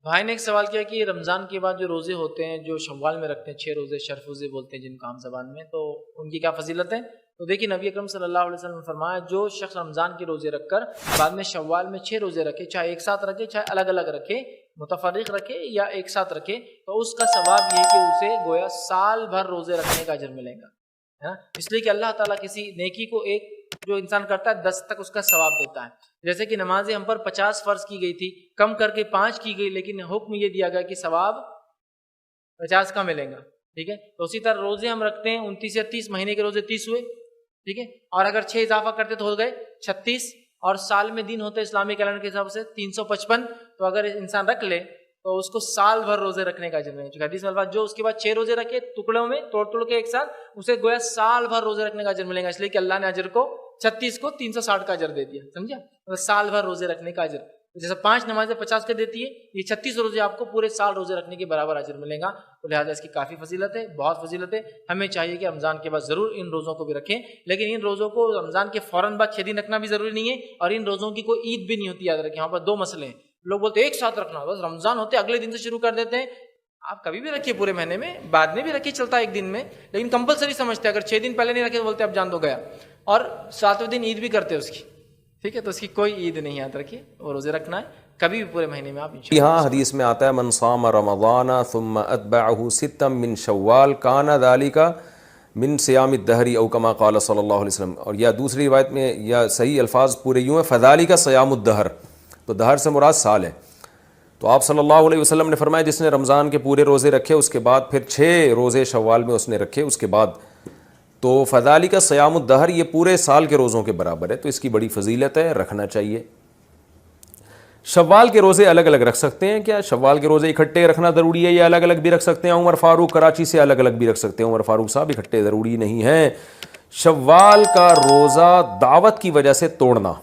بھائی نے ایک سوال کیا کہ رمضان کے بعد جو روزے ہوتے ہیں جو شوال میں رکھتے ہیں 6 روزے شرفوزے بولتے ہیں جن کو عام زبان میں، تو ان کی کیا فضیلت ہے؟ تو دیکھیے نبی اکرم صلی اللہ علیہ وسلم نے فرمایا جو شخص رمضان کے روزے رکھ کر بعد میں شوال میں 6 روزے رکھے، چاہے ایک ساتھ رکھے چاہے الگ الگ رکھے، متفرق رکھے یا ایک ساتھ رکھے، تو اس کا ثواب یہ ہے کہ اسے گویا سال بھر روزے رکھنے کا اجر ملے گا، اس لیے کہ اللہ تعالیٰ کسی نیکی کو ایک جو انسان کرتا ہے 10 تک اس کا ثواب دیتا ہے۔ جیسے کہ نمازیں ہم پر 50 فرض کی گئی تھی، کم کر کے 5 کی گئی، لیکن حکم یہ دیا گیا کہ ثواب 50 کا ملے گا، ٹھیک ہے۔ تو اسی طرح روزے ہم رکھتے ہیں 29 یا 30، مہینے کے روزے 30 ہوئے، ٹھیک ہے، اور اگر 6 اضافہ کرتے تو ہو گئے 36، اور سال میں دن ہوتے اسلامی کیلنڈر کے حساب سے 355، تو اگر انسان رکھ لے تو اس کو سال بھر روزے رکھنے کا اجر ملے گا۔ حدیث میں الفاظ جو اس کے بعد 6 روزے رکھے ٹکڑوں میں توڑ کے ایک ساتھ، اسے گویا سال بھر روزے رکھنے کا اجر ملے گا، اس لیے کہ اللہ نے اجر کو 36 کو 360 کا اجر دے دیا، سمجھا؟ سال بھر روزے رکھنے کا اجر، جیسے 5 نمازیں 50 کے دیتی ہے، یہ 36 روزے آپ کو پورے سال روزے رکھنے کے برابر اجر ملے گا، تو لہٰذا اس کی کافی فضیلت ہے، بہت فضیلت ہے۔ ہمیں چاہیے کہ رمضان کے بعد ضرور ان روزوں کو بھی رکھیں، لیکن ان روزوں کو رمضان کے فوراً بعد 6 دن رکھنا بھی ضروری نہیں ہے، اور ان روزوں کی کوئی عید بھی نہیں ہوتی، یاد رکھیں۔ یہاں پر 2 مسئلے ہیں، لوگ بولتے ہیں ایک ساتھ رکھنا، بس رمضان ہوتے اگلے دن سے شروع کر دیتے ہیں۔ آپ کبھی بھی رکھیے پورے مہینے میں، بعد میں بھی رکھیے، چلتا ہے ایک دن میں، لیکن کمپلسری سمجھتے ہیں، اگر 6 دن پہلے نہیں رکھے تو بولتے اب جان دو گیا، اور 7ویں دن عید بھی کرتے ہیں اس کی، ٹھیک ہے، تو اس کی کوئی عید نہیں، یاد رکھیے، اور روزے رکھنا ہے کبھی بھی پورے مہینے میں آپ انشاءاللہ۔ یہاں حدیث میں آتا ہے من صام رمضان ثم اتبعہ ستا من شوال کان ذلک من صیام الدہر او کما قال صلی اللہ علیہ وسلم، اور یا دوسری روایت میں یا صحیح الفاظ پورے یوں ہیں فذلک صیام الدہر، تو دہر سے مراد سال ہے۔ تو آپ صلی اللہ علیہ وسلم نے فرمایا جس نے رمضان کے پورے روزے رکھے اس کے بعد پھر 6 روزے شوال میں اس نے رکھے اس کے بعد، تو فذلک صیام الدہر، یہ پورے سال کے روزوں کے برابر ہے، تو اس کی بڑی فضیلت ہے، رکھنا چاہیے۔ شوال کے روزے الگ الگ رکھ سکتے ہیں کیا؟ شوال کے روزے اکٹھے رکھنا ضروری ہے یا الگ الگ بھی رکھ سکتے ہیں؟ عمر فاروق کراچی سے الگ الگ بھی رکھ سکتے ہیں، عمر فاروق صاحب اکٹھے ضروری نہیں ہیں۔ شوال کا روزہ دعوت کی وجہ سے توڑنا،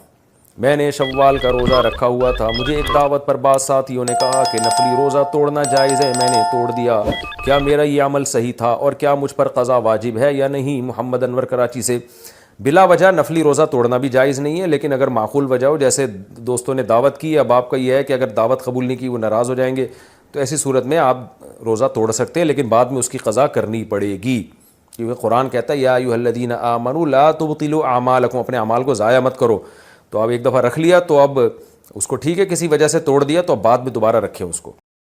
میں نے شوال کا روزہ رکھا ہوا تھا، مجھے ایک دعوت پر بعض ساتھیوں نے کہا کہ نفلی روزہ توڑنا جائز ہے، میں نے توڑ دیا، کیا میرا یہ عمل صحیح تھا اور کیا مجھ پر قضا واجب ہے یا نہیں؟ محمد انور کراچی سے۔ بلا وجہ نفلی روزہ توڑنا بھی جائز نہیں ہے، لیکن اگر معقول وجہ ہو، جیسے دوستوں نے دعوت کی، اب آپ کا یہ ہے کہ اگر دعوت قبول نہیں کی وہ ناراض ہو جائیں گے، تو ایسی صورت میں آپ روزہ توڑ سکتے ہیں، لیکن بعد میں اس کی قضا کرنی پڑے گی، کیونکہ قرآن کہتا ہے یا ایھا الذین آمنوا لا تبطلوا اعمالکم، اپنے اعمال کو ضائع مت کرو۔ تو اب ایک دفعہ رکھ لیا تو اب اس کو ٹھیک ہے، کسی وجہ سے توڑ دیا تو اب بعد میں دوبارہ رکھیں اس کو۔